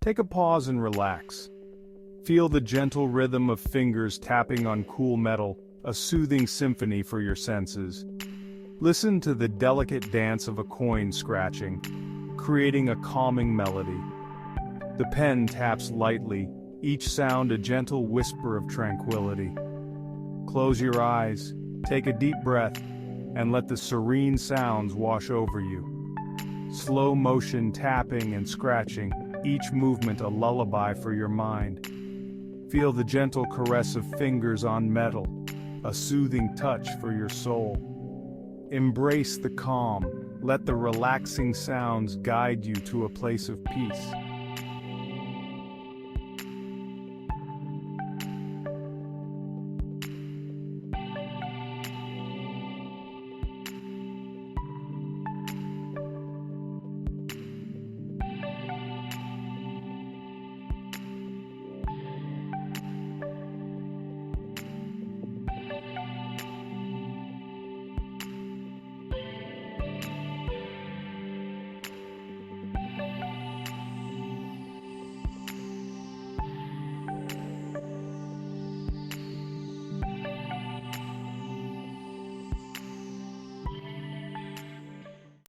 Take a pause and relax. Feel the gentle rhythm of fingers tapping on cool metal, a soothing symphony for your senses. Listen to the delicate dance of a coin scratching, creating a calming melody. The pen taps lightly, each sound a gentle whisper of tranquility. Close your eyes, take a deep breath, and let the serene sounds wash over you. Slow motion tapping and scratching, each movement a lullaby for your mind. Feel the gentle caress of fingers on metal, a soothing touch for your soul. Embrace the calm, let the relaxing sounds guide you to a place of peace.